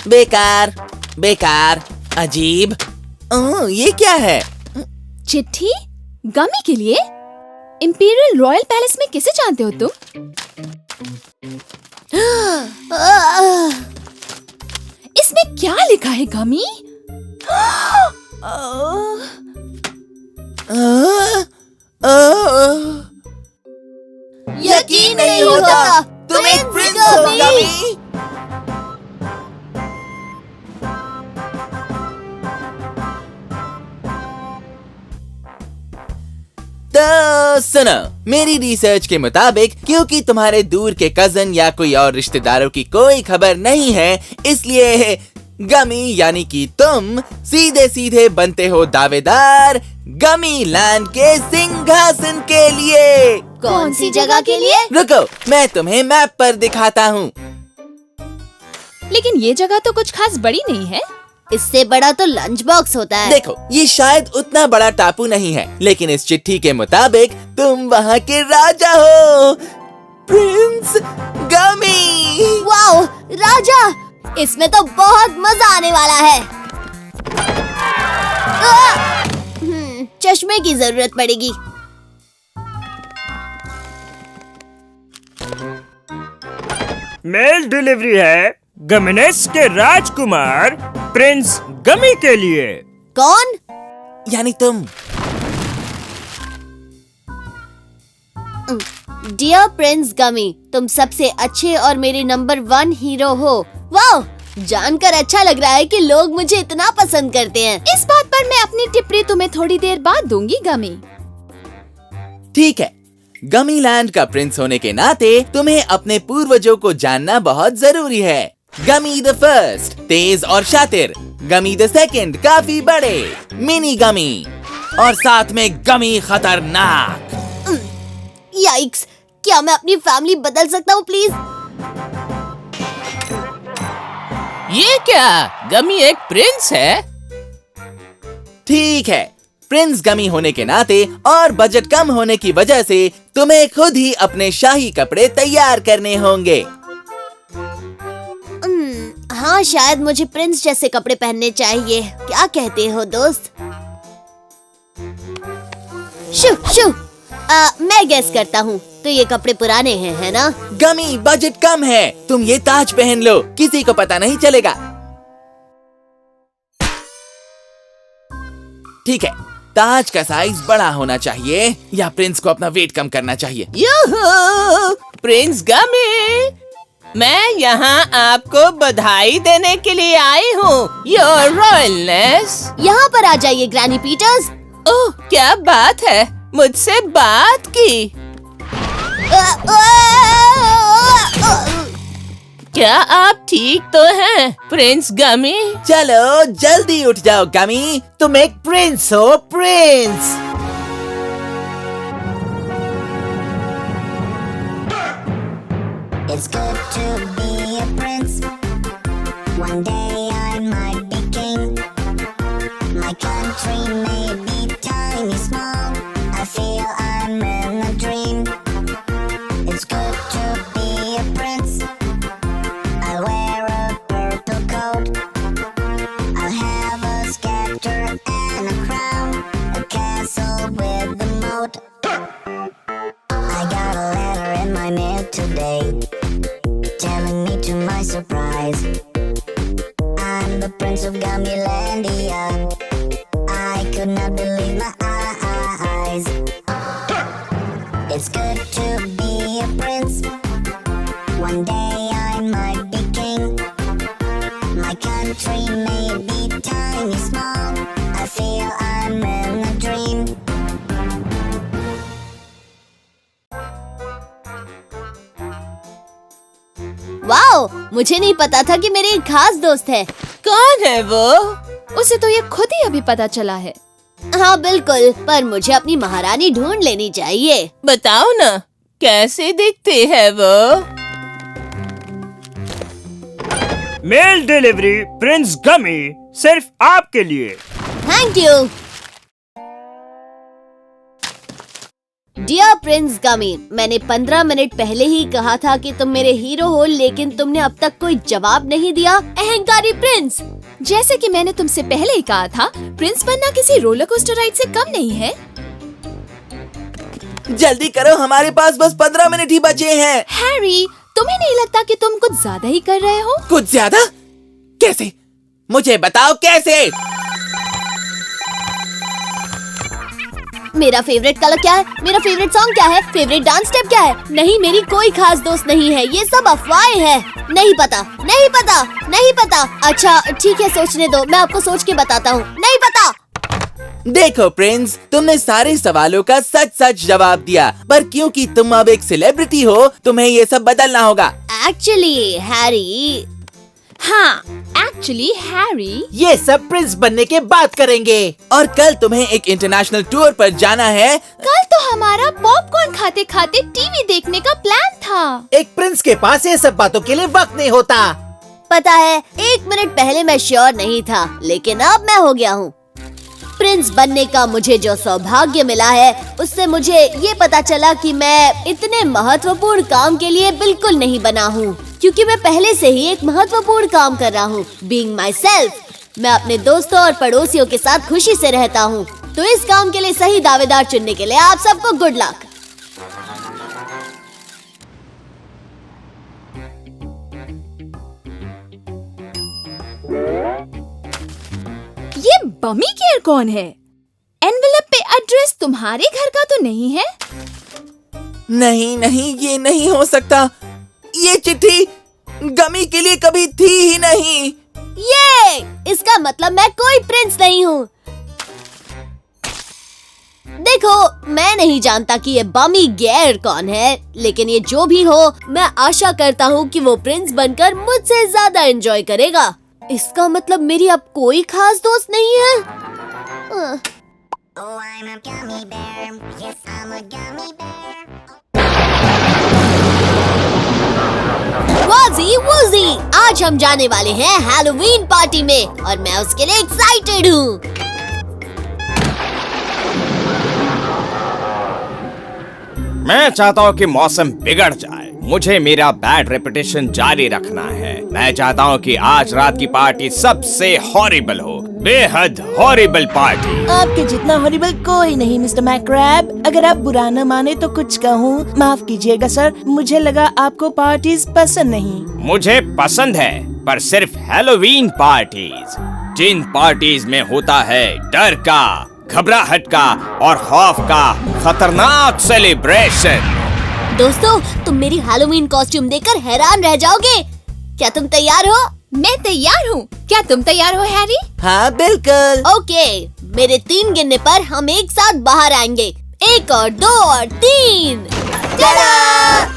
बेकार, बेकार, अजीब। ये क्या है? चिट्ठी गमी के लिए? इंपीरियल रॉयल पैलेस में किसे जानते हो तुम? इसमें क्या लिखा है गमी? यकीन नहीं होता, तुम एक प्रिंस हो गमी। तो सुनो, मेरी रिसर्च के मुताबिक क्योंकि तुम्हारे दूर के कजन या कोई और रिश्तेदारों की कोई खबर नहीं है, इसलिए गमी यानी कि तुम सीधे सीधे बनते हो दावेदार गमी लैंड के सिंहासन के लिए। कौन सी जगह के लिए? रुको, मैं तुम्हें मैप पर दिखाता हूँ। लेकिन ये जगह तो कुछ खास बड़ी नहीं है। इससे बड़ा तो लंच बॉक्स होता है। देखो, ये शायद उतना बड़ा टापू नहीं है, लेकिन इस चिट्ठी के मुताबिक तुम वहाँ के राजा हो, प्रिंस गमी। वाओ, राजा! इसमें तो बहुत मजा आने वाला है। चश्मे की जरूरत पड़ेगी। मेल डिलीवरी है गमिनेस के राजकुमार प्रिंस गमी के लिए। कौन? यानी तुम। डियर प्रिंस गमी, तुम सबसे अच्छे और मेरे नंबर 1 हीरो हो। वाह, जानकर अच्छा लग रहा है कि लोग मुझे इतना पसंद करते हैं। इस बात पर मैं अपनी टिप्पणी तुम्हें थोड़ी देर बाद दूंगी गमी। ठीक है, गमी लैंड का प्रिंस होने के नाते तुम्हें अपने पूर्वजों को जानना बहुत जरूरी है। गमी द फर्स्ट तेज और शातिर, गमी द सेकंड काफी बड़े मिनी गमी, और साथ में गमी खतरनाक। याइक्स, क्या मैं अपनी फैमिली बदल सकता हूँ प्लीज? ये क्या? गमी एक प्रिंस है? ठीक है, प्रिंस गमी होने के नाते और बजट कम होने की वजह से तुम्हें खुद ही अपने शाही कपड़े तैयार करने होंगे। हाँ, शायद मुझे प्रिंस जैसे कपड़े पहनने चाहिए। क्या कहते हो दोस्त? शू शू, मैं गेस करता हूँ, तो ये कपड़े पुराने हैं, है ना? गमी, बजट कम है, तुम ये ताज पहन लो, किसी को पता नहीं चलेगा। ठीक है, ताज का साइज बड़ा होना चाहिए या प्रिंस को अपना वेट कम करना चाहिए। यूहू! प्रिंस गमी, मैं यहाँ आपको बधाई देने के लिए आई हूँ, योर रॉयलनेस। यहाँ पर आ जाइए ग्रैनी पीटर्स। ओह, क्या बात है, मुझसे बात की। क्या आप ठीक तो हैं, प्रिंस गमी? चलो जल्दी उठ जाओ गमी, तुम एक प्रिंस हो, Prince. It's good to be a prince. One day I might be king. My country may be tiny, small. I feel I'm in a dream. It's good to be a prince. I wear a purple coat. I'll have a scepter and a crown. A castle with a moat. I got a letter in my mail today, telling me to my surprise, I'm the Prince of Gamilandia. I could not believe my eyes. It's good to be a prince. One day I might be king. My country may be tiny, small. I feel I'm in a dream. Wow, मुझे नहीं पता था कि मेरी एक खास दोस्त है। कौन है वो? उसे तो ये खुद ही अभी पता चला है। हाँ बिल्कुल, पर मुझे अपनी महारानी ढूंढ लेनी चाहिए। बताओ ना, कैसे दिखती है वो? मेल डिलीवरी प्रिंस गमी, सिर्फ आपके लिए। Thank you. डियर प्रिंस गमी, मैंने 15 मिनट पहले ही कहा था कि तुम मेरे हीरो हो, लेकिन तुमने अब तक कोई जवाब नहीं दिया। अहंकारी प्रिंस। जैसे कि मैंने तुमसे पहले ही कहा था, प्रिंस बनना किसी रोलर कोस्टर राइड से कम नहीं है। जल्दी करो, हमारे पास बस 15 मिनट ही बचे हैं। हैरी, तुम्हें नहीं लगता कि तुम कुछ ज्यादा ही कर रहे हो? कुछ ज्यादा? कैसे? मुझे बताओ कैसे? मेरा फेवरेट कलर क्या है? मेरा फेवरेट सॉन्ग क्या है? फेवरेट डांस स्टेप क्या है? नहीं, मेरी कोई खास दोस्त नहीं है, ये सब अफवाहें हैं। नहीं पता, नहीं पता, नहीं पता। अच्छा ठीक है, सोचने दो, मैं आपको सोच के बताता हूँ। नहीं पता। देखो प्रिंस, तुमने सारे सवालों का सच सच जवाब दिया, पर क्योंकि तुम अब एक सेलिब्रिटी हो, तुम्हें ये सब बदलना होगा। एक्चुअली हैरी, हाँ, एक्चुअली हैरी, ये सब प्रिंस बनने के बाद करेंगे। और कल तुम्हें एक इंटरनेशनल टूर पर जाना है। कल तो हमारा पॉपकॉर्न खाते खाते टीवी देखने का प्लान था। एक प्रिंस के पास ये सब बातों के लिए वक्त नहीं होता। पता है 1 मिनट पहले मैं श्योर नहीं था, लेकिन अब मैं हो गया हूँ। प्रिंस बनने का मुझे जो सौभाग्य मिला है, उससे मुझे ये पता चला कि मैं इतने महत्वपूर्ण काम के लिए बिल्कुल नहीं बना हूँ, क्योंकि मैं पहले से ही एक महत्वपूर्ण काम कर रहा हूँ, बीइंग माई सेल्फ। मैं अपने दोस्तों और पड़ोसियों के साथ खुशी से रहता हूँ। तो इस काम के लिए सही दावेदार चुनने के लिए आप सबको गुड लक। ये बमी केयर कौन है? एनवेलप पे एड्रेस तुम्हारे घर का तो नहीं है? नहीं नहीं, ये नहीं हो सकता। ये चिट्ठी गमी के लिए कभी थी ही नहीं। ये इसका मतलब मैं कोई प्रिंस नहीं हूँ। देखो, मैं नहीं जानता कि ये बमी गेयर कौन है, लेकिन ये जो भी हो, मैं आशा करता हूँ कि वो प्रिंस बनकर मुझसे ज्यादा एंजॉय करेगा। इसका मतलब मेरी अब कोई खास दोस्त नहीं है। Oh, I'm a gummy bear. Yes, I'm a gummy bear. वाजी वूजी, आज हम जाने वाले हैं हैलोवीन पार्टी में और मैं उसके लिए एक्साइटेड हूँ। मैं चाहता हूँ कि मौसम बिगड़ जाए। मुझे मेरा बैड रेपुटेशन जारी रखना है। मैं चाहता हूँ कि आज रात की पार्टी सबसे हॉरिबल हो, बेहद हॉरिबल पार्टी। आपके जितना हॉरिबल कोई नहीं मिस्टर मैक्रैब। अगर आप बुरा न माने तो कुछ कहूँ। माफ कीजिएगा सर, मुझे लगा आपको पार्टीज पसंद नहीं। मुझे पसंद है, पर सिर्फ हैलोवीन पार्टीज। जिन पार्टीज में होता है डर का, घबराहट का और खौफ का खतरनाक सेलिब्रेशन। दोस्तों, तुम मेरी हैलोवीन कॉस्ट्यूम देखकर हैरान रह जाओगे। क्या तुम तैयार हो? मैं तैयार हूँ। क्या तुम तैयार हो हैरी? हाँ बिल्कुल। ओके, मेरे 3 गिनने पर हम एक साथ बाहर आएंगे। 1 और 2 और 3। हाँ?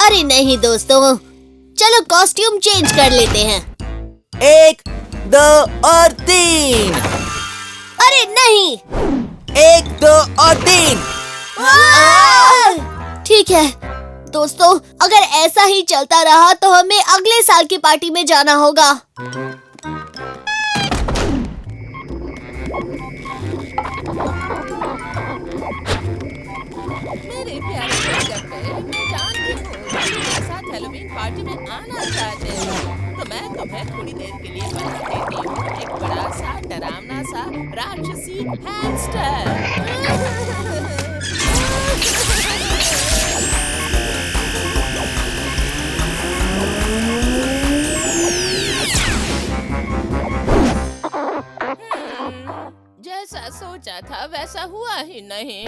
अरे नहीं दोस्तों, चलो कॉस्ट्यूम चेंज कर लेते हैं। 1, 2 और 3। अरे नहीं। 1, 2 और 3। ठीक है दोस्तों, अगर ऐसा ही चलता रहा तो हमें अगले साल की पार्टी में जाना होगा। मेरे प्यारे डब्बे, मैं जानती हूँ मेरे साथ हैलोवीन पार्टी में आना चाहते हैं, तो मैं तुम्हें थोड़ी देर के लिए बना देती हूँ एक बड़ा सा डरावना सा राक्षसी हैमस्टर। जैसा सोचा था वैसा हुआ ही नहीं।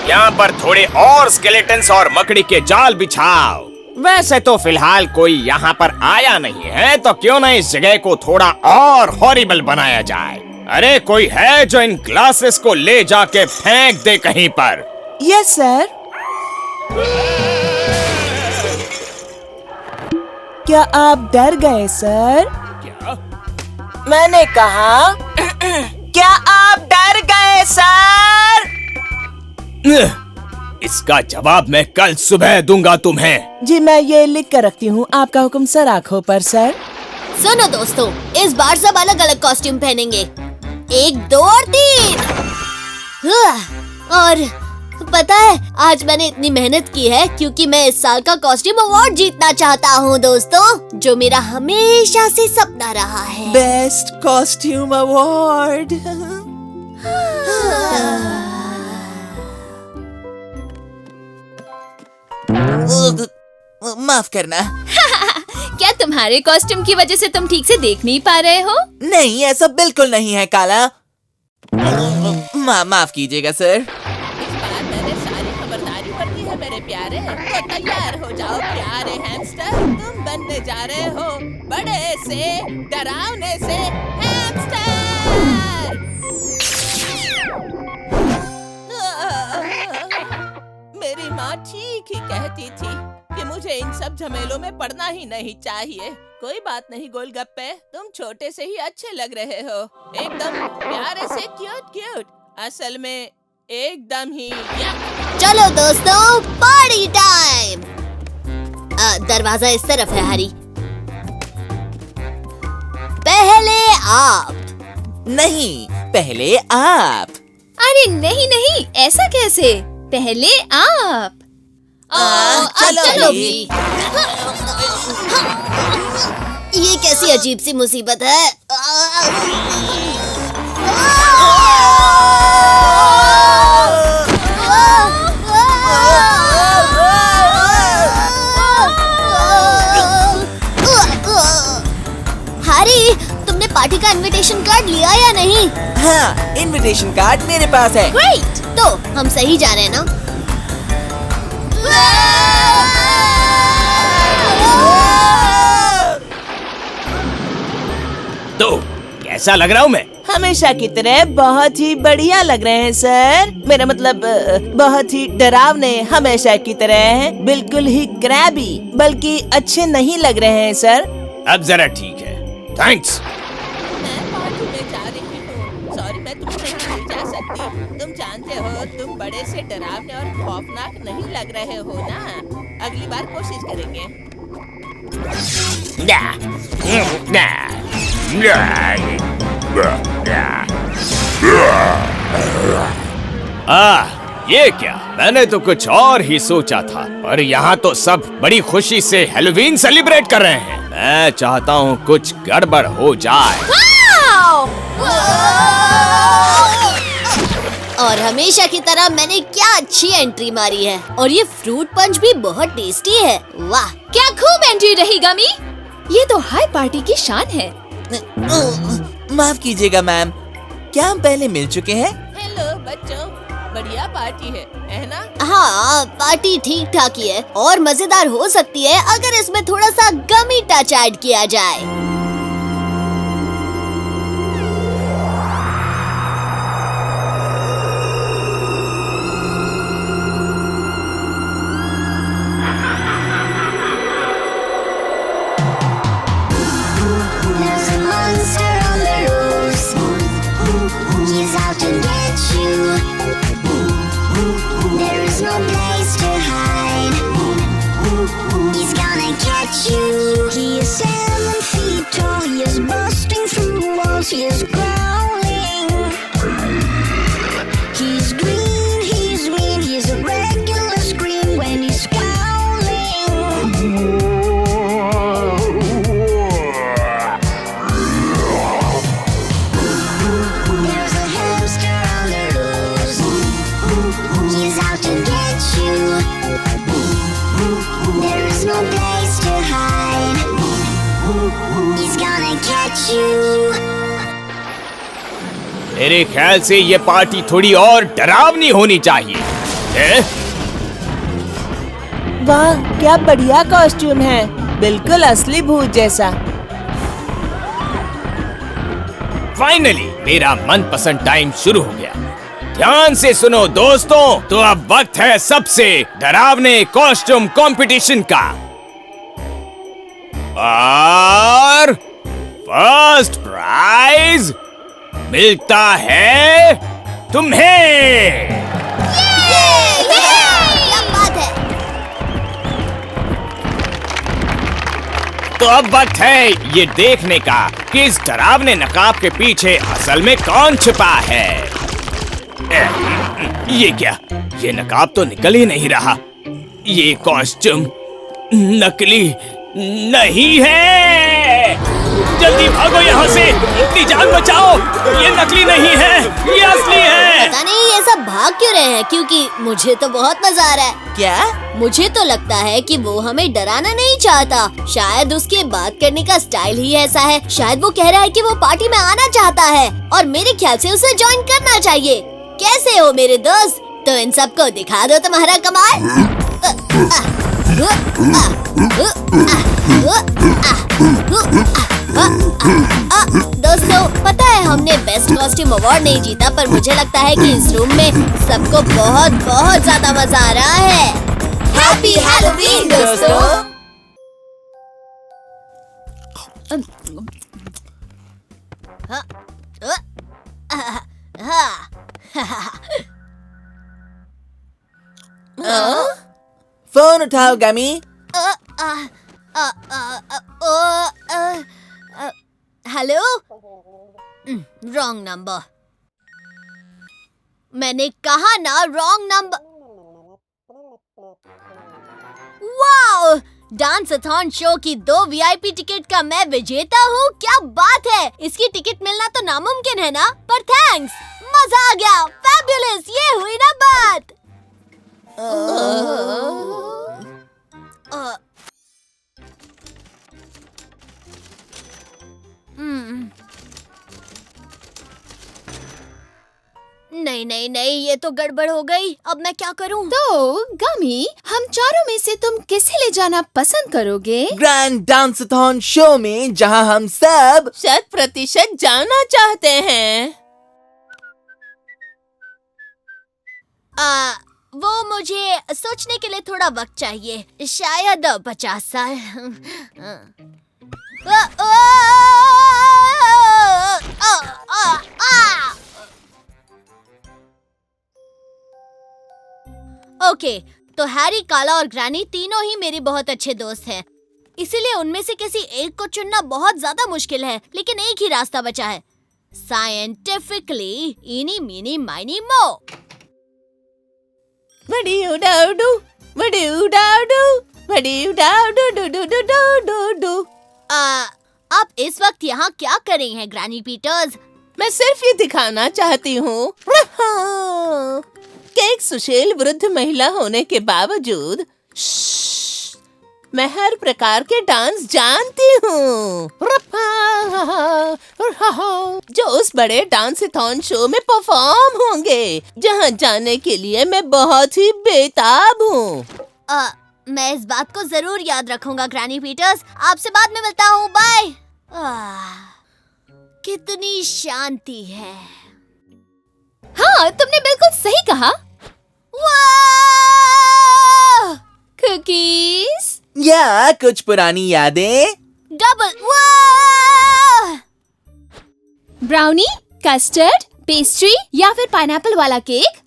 यहाँ पर थोड़े और स्केलेटन्स और मकड़ी के जाल बिछाओ। वैसे तो फिलहाल कोई यहाँ पर आया नहीं है, तो क्यों न इस जगह को थोड़ा और हॉरिबल बनाया जाए। अरे कोई है जो इन ग्लासेस को ले जाके फेंक दे कहीं पर? Yes sir. क्या आप डर गए सर? क्या? मैंने कहा क्या आप डर गए सर? इसका जवाब मैं कल सुबह दूंगा तुम्हें। जी मैं ये लिख कर रखती हूँ। आपका हुक्म सर। आंखों पर सर। सुनो दोस्तों, इस बार सब अलग अलग कॉस्ट्यूम पहनेंगे। 1, 2 और 3। और पता है, आज मैंने इतनी मेहनत की है क्योंकि मैं इस साल का कॉस्ट्यूम अवार्ड जीतना चाहता हूँ दोस्तों, जो मेरा हमेशा से सपना रहा है। Best costume award. माफ करना। क्या तुम्हारे कॉस्ट्यूम की वजह से तुम ठीक से देख नहीं पा रहे हो? नहीं, ऐसा बिल्कुल नहीं है काला। माफ कीजिएगा सर। इस बार मैंने सारी खबरदारी बरती है मेरे प्यारे। तो तैयार हो जाओ प्यारे हैमस्टर, तुम बनने जा रहे हो बड़े से डरावने से हैमस्टर। मेरी माँ ठीक ही कहती थी कि मुझे इन सब झमेलों में पड़ना ही नहीं चाहिए। कोई बात नहीं गोलगप्पे, तुम छोटे से ही अच्छे लग रहे हो, एकदम प्यारे से क्यूट क्यूट, असल में एकदम ही। चलो दोस्तों, पार्टी टाइम। दरवाजा इस तरफ है हरी। पहले आप। नहीं, पहले आप। अरे नहीं नहीं, ऐसा कैसे? पहले आप। चलो भी। ये कैसी अजीब सी मुसीबत है। हरी, तुमने पार्टी का इनविटेशन कार्ड लिया या नहीं? हाँ, इनविटेशन कार्ड मेरे पास है। ग्रेट, तो हम सही जा रहे हैं ना? तो कैसा लग रहा हूँ मैं? हमेशा की तरह बहुत ही बढ़िया लग रहे हैं सर। मेरा मतलब बहुत ही डरावने हमेशा की तरह, बिल्कुल ही क्रैबी, बल्कि अच्छे नहीं लग रहे हैं सर। अब जरा ठीक है, थैंक्स। मैं पार्टी में जा रही हूँ। सॉरी, मैं तुम्हारे यहाँ नहीं जा सकती। तुम जानते हो तुम बड़े से डरावने और खौफनाक नहीं लग रहे हो ना। अगली बार कोशिश करेंगे। ये क्या? मैंने तो कुछ और ही सोचा था, पर यहाँ तो सब बड़ी खुशी से हैलोवीन सेलिब्रेट कर रहे हैं। मैं चाहता हूँ कुछ गड़बड़ हो जाए। और हमेशा की तरह मैंने क्या अच्छी एंट्री मारी है, और ये फ्रूट पंच भी बहुत टेस्टी है। वाह, क्या खूब एंट्री रही गमी। ये तो हाई पार्टी की शान है। माफ कीजिएगा मैम, क्या हम पहले मिल चुके हैं? हेलो बच्चों, बढ़िया पार्टी है ना? हाँ, पार्टी ठीक ठाक ही है और मजेदार हो सकती है अगर इसमें थोड़ा सा गमी टच ऐड किया जाए। There's a monster on the loose. He's out to get you. There is no place to hide. He's gonna catch you. He is 7 feet tall. He is busting through walls. He is growling. He's green. He's mean. He's a regular scream when he's scowling. There's a hamster on the loose. He's out to get you. There is no place to hide. He's gonna catch you. मेरे ख्याल से ये party थोड़ी और डरावनी होनी चाहिए। वाह, क्या बढ़िया कॉस्ट्यूम है, बिल्कुल असली भूत जैसा। फाइनली मेरा मनपसंद टाइम शुरू हो गया। ध्यान से सुनो दोस्तों, तो अब वक्त है सबसे डरावने कॉस्ट्यूम कंपटीशन का। और फर्स्ट प्राइज मिलता है तुम्हें। क्या बात है। तो अब वक्त है ये देखने का कि इस डरावने नकाब के पीछे असल में कौन छुपा है। ये क्या? ये नकाब तो निकल ही नहीं रहा। ये कॉस्ट्यूम नकली नहीं है। जल्दी भागो यहाँ से, अपनी जान बचाओ। ये नकली नहीं है, ये असली है। पता नहीं ये सब भाग क्यों रहे हैं, क्योंकि मुझे तो बहुत मजा आ रहा है। क्या? मुझे तो लगता है कि वो हमें डराना नहीं चाहता। शायद उसके बात करने का स्टाइल ही ऐसा है। शायद वो कह रहा है कि वो पार्टी में आना चाहता है और मेरे ख्याल से उसे ज्वाइन करना चाहिए। कैसे हो मेरे दोस्त? तो इन सबको दिखा दो तुम्हारा कमाल। दोस्तों, पता है हमने बेस्ट कॉस्ट्यूम अवार्ड नहीं जीता, पर मुझे लगता है कि इस रूम में सबको बहुत बहुत ज्यादा मजा आ रहा है। हैप्पी हैलोवीन दोस्तों। फोन उठाओ गमी। हेलो। Wrong number. मैंने कहा ना रॉन्ग नंबर। वाओ, डांस-अथॉन शो की 2 VIP टिकट का मैं विजेता हूँ। क्या बात है। इसकी टिकट मिलना तो नामुमकिन है ना, पर थैंक्स, मजा आ गया। फैबुलस, ये हुई ना बात। नहीं नहीं नहीं, ये तो गड़बड़ हो गई। अब मैं क्या करूं? तो गमी, हम चारों में से तुम किसे ले जाना पसंद करोगे? ग्रैंड डांस-अथॉन शो में, जहां हम सब 100% जाना चाहते हैं। वो मुझे सोचने के लिए थोड़ा वक्त चाहिए, शायद 50 साल। ओके, तो हैरी, काला और ग्रैनी तीनों ही मेरे बहुत अच्छे दोस्त हैं। इसीलिए उनमें से किसी एक को चुनना बहुत ज्यादा मुश्किल है, लेकिन एक ही रास्ता बचा है। साइंटिफिकली, इनी मीनी माइनी मो। आप इस वक्त यहाँ क्या कर रही हैं, ग्रैनी पीटर्स? मैं सिर्फ ये दिखाना चाहती हूँ कि एक सुशील वृद्ध महिला होने के बावजूद मैं हर प्रकार के डांस जानती हूँ, जो उस बड़े डांस-अथॉन शो में परफॉर्म होंगे, जहाँ जाने के लिए मैं बहुत ही बेताब हूँ। मैं इस बात को जरूर याद रखूंगा ग्रैनी पीटर्स। आपसे बाद में मिलता हूँ, बाय। कितनी शांति है। हाँ, तुमने बिल्कुल सही कहा। कुकीज या कुछ पुरानी यादें। डबल ब्राउनी, कस्टर्ड, पेस्ट्री या फिर पाइनएप्पल वाला केक?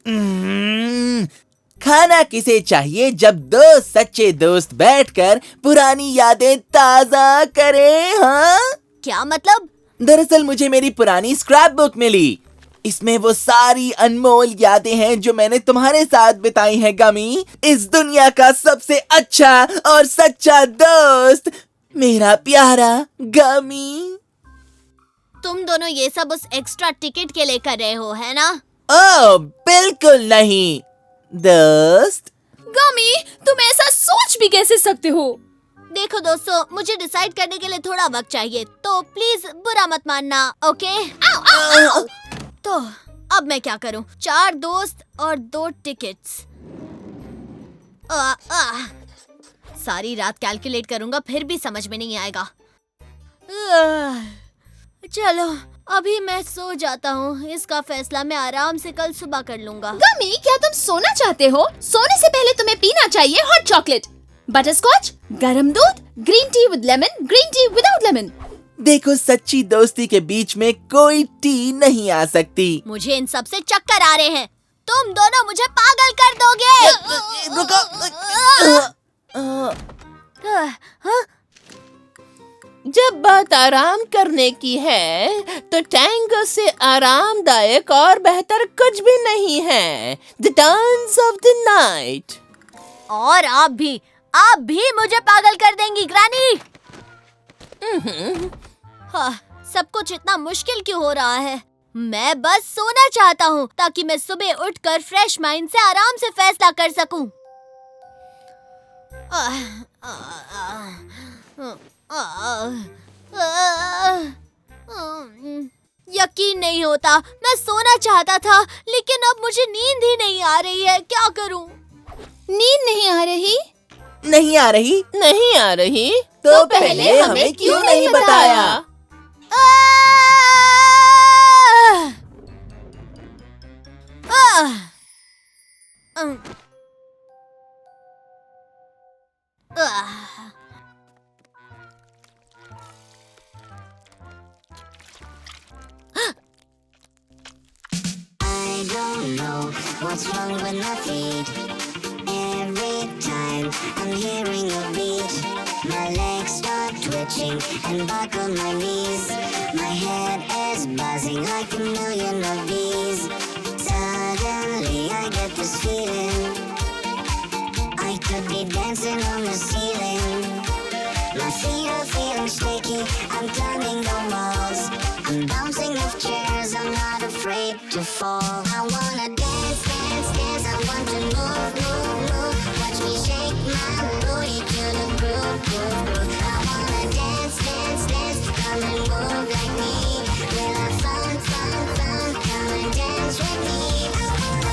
खाना किसे चाहिए जब 2 सच्चे दोस्त बैठकर पुरानी यादें ताजा करें? हाँ, क्या मतलब? दरअसल मुझे मेरी पुरानी स्क्रैप बुक मिली। इसमें वो सारी अनमोल यादें हैं जो मैंने तुम्हारे साथ बिताई हैं गमी। इस दुनिया का सबसे अच्छा और सच्चा दोस्त, मेरा प्यारा गमी। तुम दोनों ये सब उस एक्स्ट्रा टिकट के लिए कर रहे हो, है ना? ओह, बिल्कुल नहीं दोस्त। गमी, तुम ऐसा सोच भी कैसे सकते हो? देखो दोस्तों, मुझे डिसाइड करने के लिए थोड़ा वक्त चाहिए, तो प्लीज बुरा मत मानना, ओके? तो अब मैं क्या करूं? 4 दोस्त और 2 टिकट्स। सारी रात कैलकुलेट करूंगा, फिर भी समझ में नहीं आएगा। चलो, अभी मैं सो जाता हूँ। इसका फैसला मैं आराम से कल सुबह कर लूंगा। गमी, क्या तुम सोना चाहते हो? सोने से पहले तुम्हें पीना चाहिए हॉट चॉकलेट, बटरस्कॉच, गरम दूध, green tea with lemon, green tea without lemon. देखो, सच्ची दोस्ती के बीच में कोई टी नहीं आ सकती। मुझे इन सब से चक्कर आ रहे हैं। तुम दोनों मुझे पागल कर दोगे। रुको। जब बात आराम करने की है तो टैंगो से आरामदायक और बेहतर कुछ भी नहीं है। The dance of the night. और आप भी मुझे पागल कर देंगी ग्रानी। हाँ, सब कुछ इतना मुश्किल क्यों हो रहा है? मैं बस सोना चाहता हूँ ताकि मैं सुबह उठकर फ्रेश माइंड से आराम से फैसला कर सकूं। यकीन नहीं होता, मैं सोना चाहता था लेकिन अब मुझे नींद ही नहीं आ रही है। क्या करूं? नींद नहीं आ रही? नहीं आ रही? नहीं आ रही? तो पहले हमें क्यों नहीं बताया? I don't know what's wrong with my feet. Every time I'm hearing a beat, my legs start twitching and buckle my knees. My head is buzzing like a million of bees. Suddenly I get this feeling I could be dancing on the ceiling. My feet are feeling shaky, I'm climbing the walls, I'm bouncing off chairs, I'm not afraid to fall. I wanna dance, dance, dance, I want to move, move, move. Watch me shake my booty to the groove, groove, groove. I wanna dance, dance, dance, come and move like me. We'll have fun, fun, fun, come and dance with me. I wanna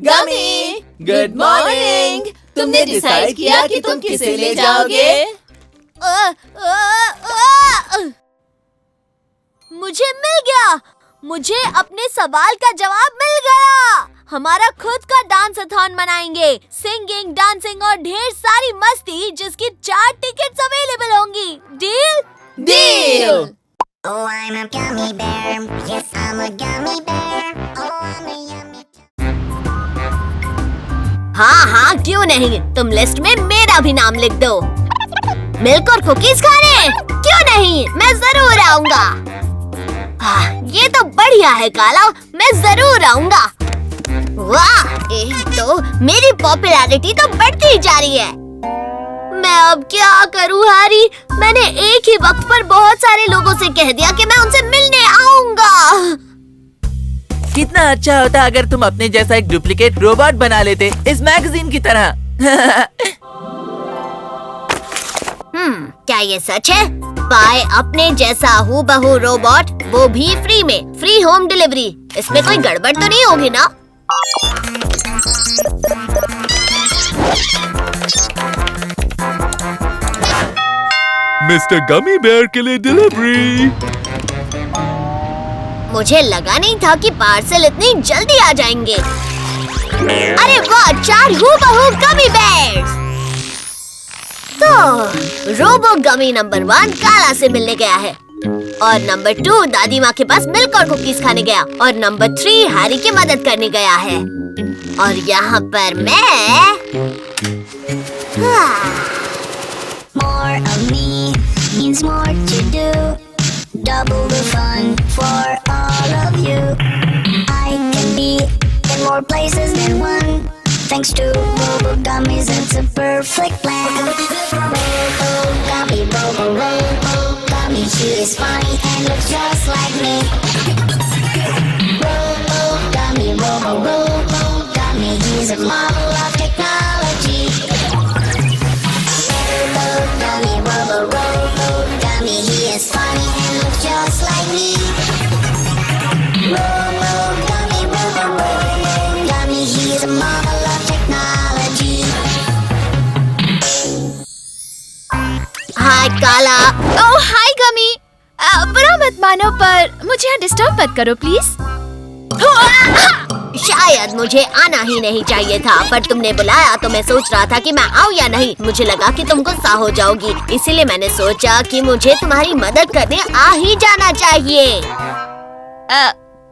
gummy, good morning. तुमने decide किया कि तुम किसे ले जाओगे? मुझे मिल गया। मुझे अपने सवाल का जवाब मिल गया। हमारा खुद का डांस-अथॉन मनाएंगे। सिंगिंग, डांसिंग और ढेर सारी मस्ती जिसकी 4 टिकट्स अवेलेबल होंगी। Deal? Deal. Oh, I'm a gummy bear. Yes, I'm a gummy bear. Oh, I'm a yummy. हाँ, क्यों नहीं? तुम लिस्ट में मेरा भी नाम लिख दो। मिल्क और कुकीज खाने? क्यों नहीं? मैं जरूर आऊंगा। ये तो बढ़िया है काला, मैं जरूर आऊंगा। वाह, तो मेरी पॉपुलैरिटी तो बढ़ती ही जा रही है। मैं अब क्या करूं हैरी? मैंने एक ही वक्त पर बहुत सारे लोगों से कह दिया कि मैं उनसे मिलने आऊंगा। कितना अच्छा होता अगर तुम अपने जैसा एक डुप्लीकेट रोबोट बना लेते, इस मैगजीन की तरह। क्या ये सच है? पाए अपने जैसा हूबहू रोबोट, वो भी फ्री में, फ्री होम डिलीवरी। इसमें कोई गड़बड़ तो नहीं होगी ना? मिस्टर गमी बेयर के लिए डिलीवरी। मुझे लगा नहीं था कि पार्सल इतनी जल्दी आ जाएंगे। अरे वाह, 4 हूबहू गमी बेयर्स। तो रोबो गमी नंबर 1 काला से मिलने गया है, और नंबर 2 दादी माँ के पास मिल्क और कुकीज खाने गया, और नंबर 3 हैरी की मदद करने गया है, और यहाँ पर मैं। More of me means more to do. Double the fun for all of you. I can be in more places than one. Thanks to Robo Gummies, it's a perfect plan. Robo Gummy, Robo Gummy, she is funny and looks just like me. Robo Gummy, he's a model of technology. Robo Gummy, he is funny and looks just like me. Robo Gummy, he is a marvel of technology. हाय काला। ओह हाय गमी। बुरा मत मानो पर मुझे यहाँ disturb मत करो please. शायद मुझे आना ही नहीं चाहिए था, पर तुमने बुलाया तो मैं सोच रहा था कि मैं आऊँ या नहीं। मुझे लगा कि तुम गुस्सा हो जाओगी, इसीलिए मैंने सोचा कि मुझे तुम्हारी मदद करने आ ही जाना चाहिए।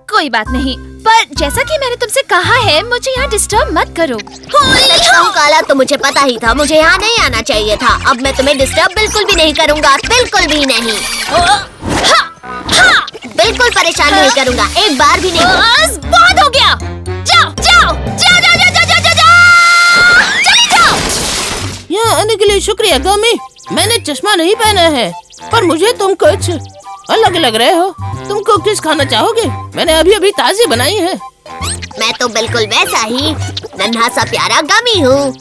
कोई बात नहीं, पर जैसा कि मैंने तुमसे कहा है, मुझे यहाँ डिस्टर्ब मत करो। सच कहूं काला, तो मुझे पता ही था मुझे यहाँ नहीं आना चाहिए था। अब मैं तुम्हें डिस्टर्ब बिल्कुल भी नहीं करूँगा, बिल्कुल भी नहीं। बिल्कुल परेशान नहीं करूँगा, एक बार भी नहीं। बस बहुत हो गया, जाओ जाओ जाओ जाओ जाओ जाओ जाओ जाओ, चली जाओ। यहाँ आने के लिए शुक्रिया गमी। मैंने चश्मा नहीं पहना है, पर मुझे तुम कुछ अलग लग रहे हो। तुम कुकीज खाना चाहोगे? मैंने अभी अभी ताजी बनाई है। मैं तो बिल्कुल वैसा ही नन्हा सा प्यारा गमी हूँ।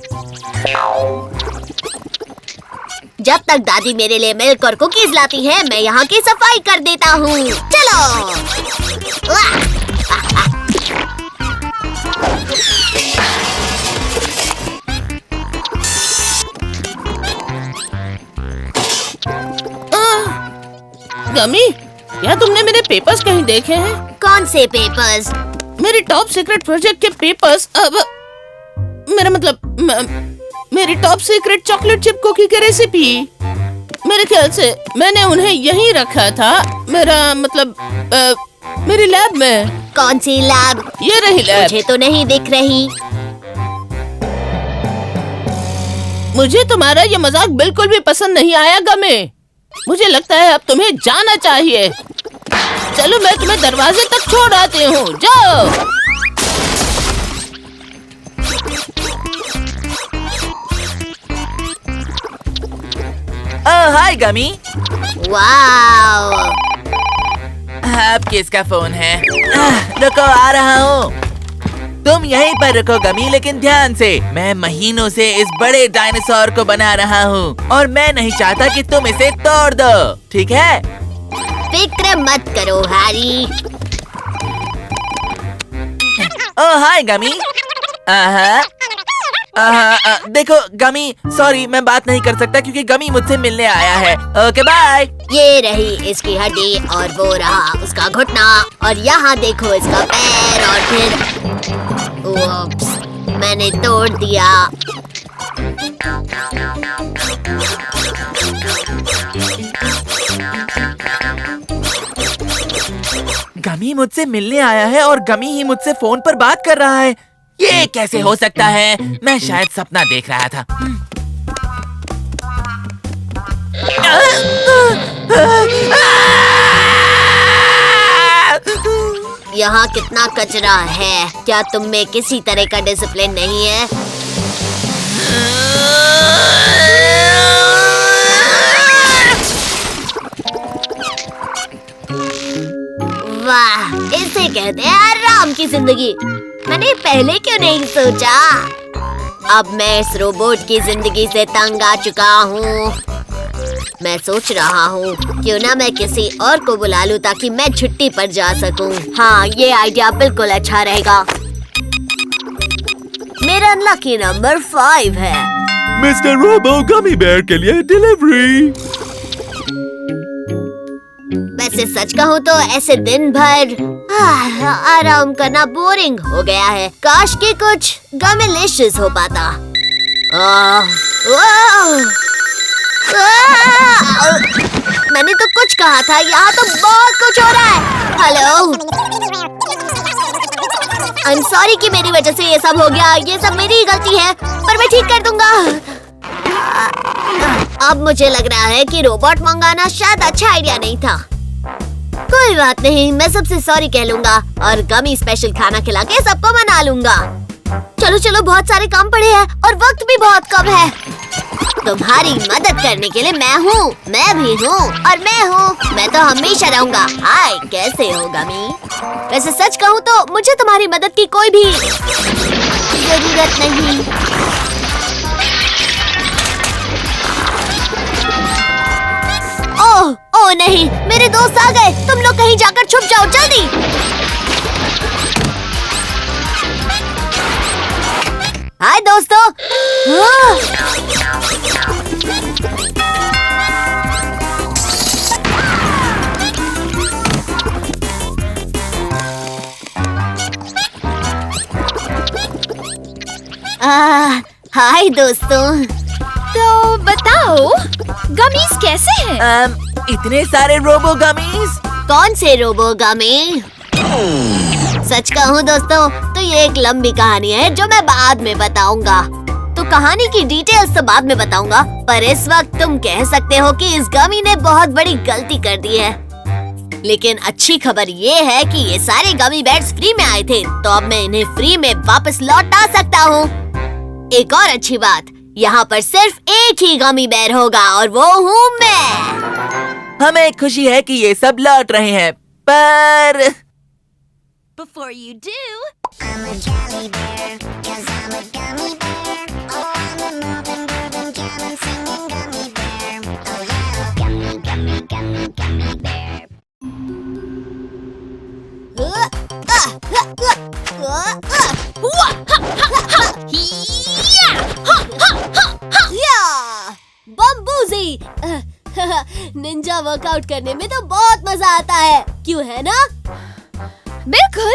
जब तक दादी मेरे लिए मिल्क और कुकीज लाती है, मैं यहाँ की सफाई कर देता हूँ। चलो। गमी, क्या तुमने मेरे पेपर्स कहीं देखे हैं? कौन से पेपर्स? मेरी टॉप सीक्रेट प्रोजेक्ट के पेपर्स। अब मेरा मतलब मेरी top secret chocolate chip cookie की रेसिपी। मेरे ख्याल से मैंने उन्हें यहीं रखा था। मेरा मतलब मेरी लैब में। कौन सी लैब? ये रही लैब। मुझे तो नहीं दिख रही। मुझे तुम्हारा ये मजाक बिल्कुल भी पसंद नहीं आया गमे। मुझे लगता है अब तुम्हें जाना चाहिए। चलो मैं तुम्हें दरवाजे तक छोड़ आती हूँ, जाओ। ओह हाय गमी, वाव। आप किसका फोन है? रुको, आ रहा हूँ। तुम यहीं पर रुको गमी, लेकिन ध्यान से। मैं महीनों से इस बड़े डायनासोर को बना रहा हूँ और मैं नहीं चाहता कि तुम इसे तोड़ दो, ठीक है? फिक्र मत करो हैरी। ओह हाय गमी। देखो गमी, सॉरी मैं बात नहीं कर सकता क्योंकि गमी मुझसे मिलने आया है। Okay bye. ये रही इसकी हड्डी और वो रहा उसका घुटना और यहाँ देखो इसका पैर और फिर उप्स, मैंने तोड़ दिया। गमी मुझसे मिलने आया है और गमी ही मुझसे फोन पर बात कर रहा है। ये कैसे हो सकता है? मैं शायद सपना देख रहा था। यहाँ कितना कचरा है। क्या तुम में किसी तरह का डिसिप्लिन नहीं है? वाह, इसे कहते हैं आराम की जिंदगी। मैंने पहले क्यों नहीं सोचा? अब मैं इस रोबोट की जिंदगी से तंग आ चुका हूँ। मैं सोच रहा हूँ क्यों ना मैं किसी और को बुला लूँ ताकि मैं छुट्टी पर जा सकूँ। हाँ, ये आइडिया बिल्कुल अच्छा रहेगा। मेरा लकी नंबर 5 है। मिस्टर रोबो, गमी बेयर के लिए डिलीवरी। वैसे सच कहूँ तो ऐसे दिन भर आराम करना बोरिंग हो गया है। काश कि कुछ गमिलिशियस हो पाता। मैंने तो कुछ कहा था, यहाँ तो बहुत कुछ हो रहा है। हेलो, आई एम सॉरी कि मेरी वजह से ये सब हो गया। ये सब मेरी ही गलती है, पर मैं ठीक कर दूंगा। अब मुझे लग रहा है कि रोबोट मंगाना शायद अच्छा आइडिया नहीं था। कोई बात नहीं, मैं सबसे सॉरी कह लूंगा और गमी स्पेशल खाना खिला के सबको मना लूंगा। चलो चलो, बहुत सारे काम पड़े हैं और वक्त भी बहुत कम है। तुम्हारी मदद करने के लिए मैं हूँ, मैं भी हूँ और मैं हूँ। मैं तो हमेशा रहूंगा। हाय, कैसे हो गमी? वैसे सच कहूँ तो मुझे तुम्हारी मदद की कोई भी जरूरत नहीं। ओह नहीं, मेरे दोस्त आ गए। तुम लोग कहीं जाकर छुप जाओ, जल्दी। हाय दोस्तों। हाय दोस्तों। तो बताओ गमीज कैसे हैं? इतने सारे रोबो गमीज। कौन से रोबोगामी? सच कहूँ दोस्तों तो ये एक लंबी कहानी है जो मैं बाद में बताऊंगा। तो कहानी की डिटेल्स तो बाद में बताऊंगा, पर इस वक्त तुम कह सकते हो कि इस गमी ने बहुत बड़ी गलती कर दी है। लेकिन अच्छी खबर ये है कि ये सारे गमी बेयर्स फ्री में आए थे, तो अब मैं इन्हें फ्री में वापस लौटा सकता हूँ। एक और अच्छी बात, यहाँ पर सिर्फ एक ही गमी बेयर होगा और वो हूँ मैं। हमें खुशी है कि ये सब लौट रहे हैं, पर Before you do, I'm a jelly bear, 'cause I'm a gummy bear. Oh, I'm a moving, grooving, jamming, singing gummy bear. Oh yeah, gummy, gummy, gummy, gummy bear. बम्बूजी। निंजा वर्कआउट करने में तो बहुत मजा आता है, क्यों है ना? बिल्कुल,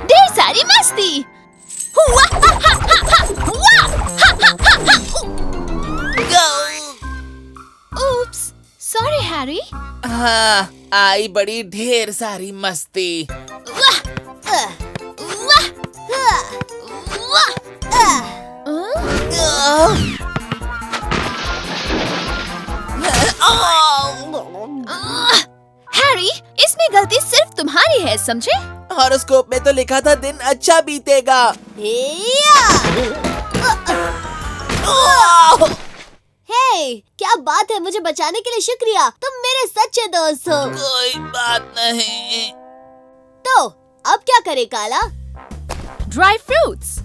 ढेर सारी मस्ती। Oops, sorry Harry. हाँ, आई बड़ी ढेर सारी मस्ती। हैरी, इसमें गलती सिर्फ तुम्हारी है, समझे? हॉरोस्कोप में तो लिखा था दिन अच्छा बीतेगा। हे, क्या बात है, मुझे बचाने के लिए शुक्रिया। तुम मेरे सच्चे दोस्त हो। कोई बात नहीं। तो अब क्या करे काला? Dry fruits.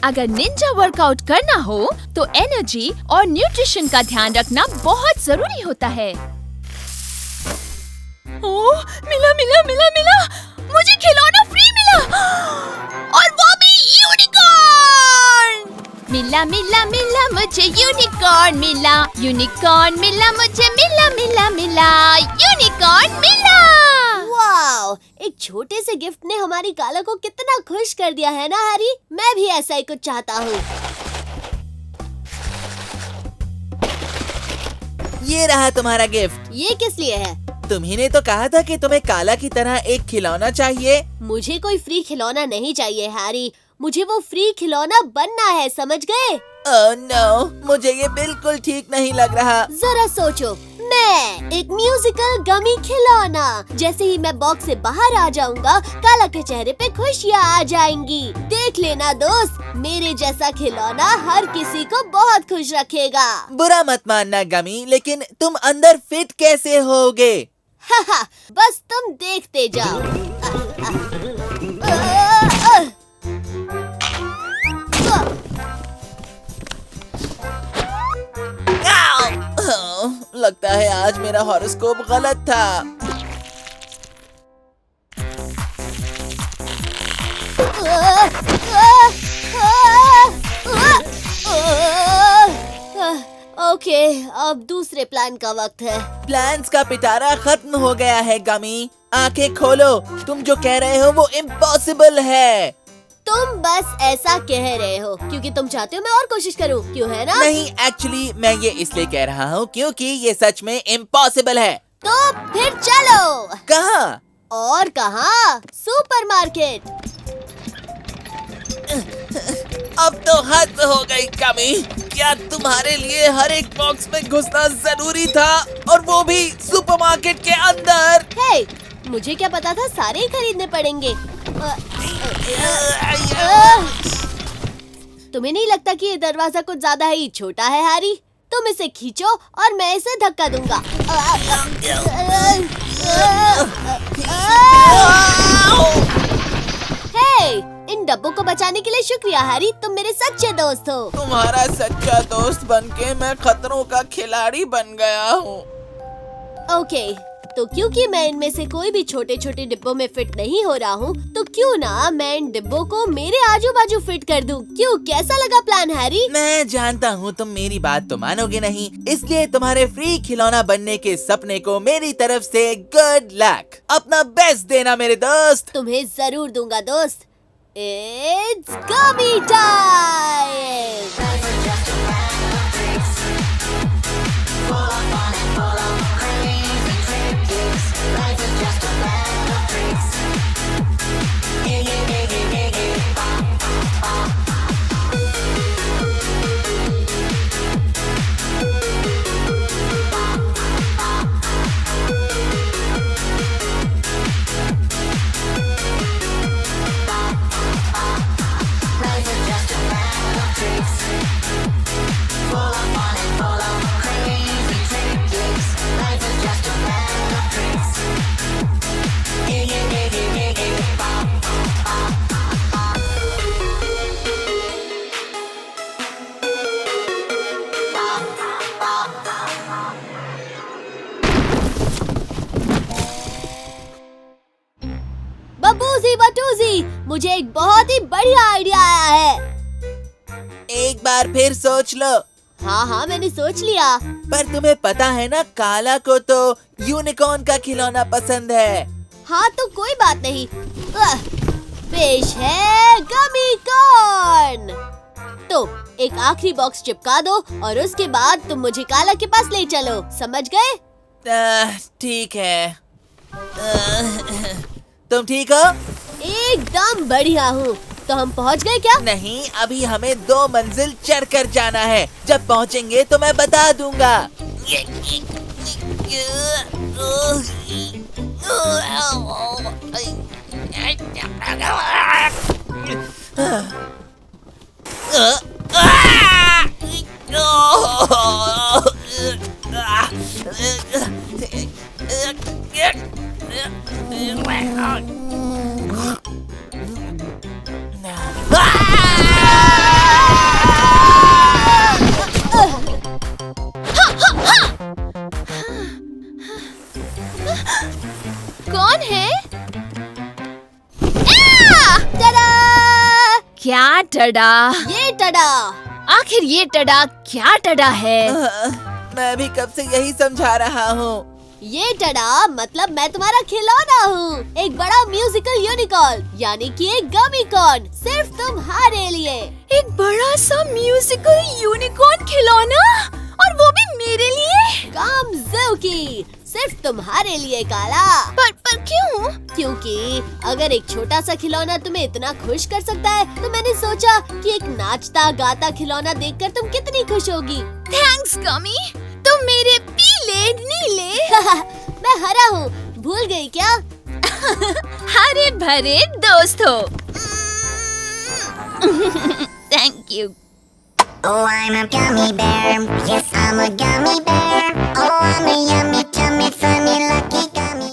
अगर निंजा वर्कआउट करना हो तो एनर्जी और न्यूट्रिशन का ध्यान रखना बहुत जरूरी होता है। ओह, मिला, मुझे खिलौना फ्री मिला, और वो भी यूनिकॉर्न। मिला मुझे यूनिकॉर्न मिला, यूनिकॉर्न मिला मुझे, मिला यूनिकॉर्न मिला। वाओ, एक छोटे से गिफ्ट ने हमारी काला को कितना खुश कर दिया है ना हैरी। मैं भी ऐसा ही कुछ चाहता हूँ। ये रहा तुम्हारा गिफ्ट। ये किस लिए है? तुम्ही ने तो कहा था कि तुम्हें काला की तरह एक खिलौना चाहिए। मुझे कोई फ्री खिलौना नहीं चाहिए हैरी, मुझे वो फ्री खिलौना बनना है, समझ गए? ओह नो, मुझे ये बिल्कुल ठीक नहीं लग रहा। जरा सोचो, मैं एक म्यूजिकल गमी खिलौना। जैसे ही मैं बॉक्स से बाहर आ जाऊंगा, काला के चेहरे पे खुशियाँ आ जाएंगी। देख लेना दोस्त, मेरे जैसा खिलौना हर किसी को बहुत खुश रखेगा। बुरा मत मानना गमी, लेकिन तुम अंदर फिट कैसे होगे? बस तुम देखते जाओ। लगता है आज मेरा हॉरोस्कोप गलत था। ओके, अब दूसरे प्लान का वक्त है। प्लान्स का पिटारा खत्म हो गया है गमी। आंखें खोलो, तुम जो कह रहे हो वो इम्पॉसिबल है। तुम बस ऐसा कह रहे हो क्योंकि तुम चाहते हो मैं और कोशिश करूं, क्यों है ना? नहीं, एक्चुअली मैं ये इसलिए कह रहा हूँ क्योंकि ये सच में इम्पॉसिबल है। तो फिर चलो। कहाँ? और कहाँ? सुपरमार्केट। अब तो हद हो गई गमी। क्या तुम्हारे लिए हर एक बॉक्स में घुसना जरूरी था, और वो भी सुपरमार्केट के अंदर? हे, मुझे क्या पता था सारे ही खरीदने पड़ेंगे। तुम्हें नहीं लगता कि ये दरवाजा कुछ ज्यादा ही छोटा है हैरी? तुम इसे खींचो और मैं इसे धक्का दूंगा। हे, इन डब्बों को बचाने के लिए शुक्रिया हैरी, तुम मेरे सच्चे दोस्त हो। तुम्हारा सच्चा दोस्त बनके मैं खतरों का खिलाड़ी बन गया हूँ। ओके, तो क्योंकि मैं इनमें से कोई भी छोटे छोटे डिब्बों में फिट नहीं हो रहा हूँ, तो क्यों ना मैं इन डिब्बों को मेरे आजू बाजू फिट कर दूं? क्यों, कैसा लगा प्लान हैरी? मैं जानता हूँ तुम मेरी बात तो मानोगे नहीं, इसलिए तुम्हारे फ्री खिलौना बनने के सपने को मेरी तरफ से गुड लक। अपना बेस्ट देना मेरे दोस्त। तुम्हें जरूर दूंगा दोस्त। It's gummy time. मुझे एक बहुत ही बढ़िया आइडिया आया है। एक बार फिर सोच लो। हाँ मैंने सोच लिया। पर तुम्हें पता है ना, काला को तो यूनिकॉर्न का खिलौना पसंद है। हाँ तो कोई बात नहीं। पेश है गमी कॉर्न। तो एक आखिरी बॉक्स चिपका दो और उसके बाद तुम मुझे काला के पास ले चलो, समझ गए? ठीक है। तुम ठीक हो? एकदम बढ़िया हूँ। तो हम पहुँच गए क्या? नहीं, अभी हमें 2 मंजिल चढ़कर जाना है। जब पहुँचेंगे तो मैं बता दूंगा। कौन है? टडा! क्या टडा? ये टडा। आखिर ये टडा क्या टडा है? मैं भी कब से यही समझा रहा हूँ। ये टडा मतलब मैं तुम्हारा खिलौना हूँ, एक बड़ा म्यूजिकल यूनिकॉर्न, यानी कि एक गमी कॉर्न, सिर्फ तुम्हारे लिए। एक बड़ा सा म्यूजिकल यूनिकॉर्न खिलौना, और वो भी मेरे लिए? कामज़ुकी, सिर्फ तुम्हारे लिए काला। पर क्यों? क्योंकि अगर एक छोटा सा खिलौना तुम्हें इतना खुश कर सकता है, तो मैंने सोचा कि एक नाचता गाता खिलौना देखकर तुम कितनी खुश होगी। थैंक्स गमी, तुम मेरे पीले नीले मैं हरा हूँ, भूल गई क्या? हरे भरे दोस्त हो। Thank you. Oh, I'm a gummy bear. Yes, I'm a gummy bear. Oh, I'm a yummy, tummy, funny, lucky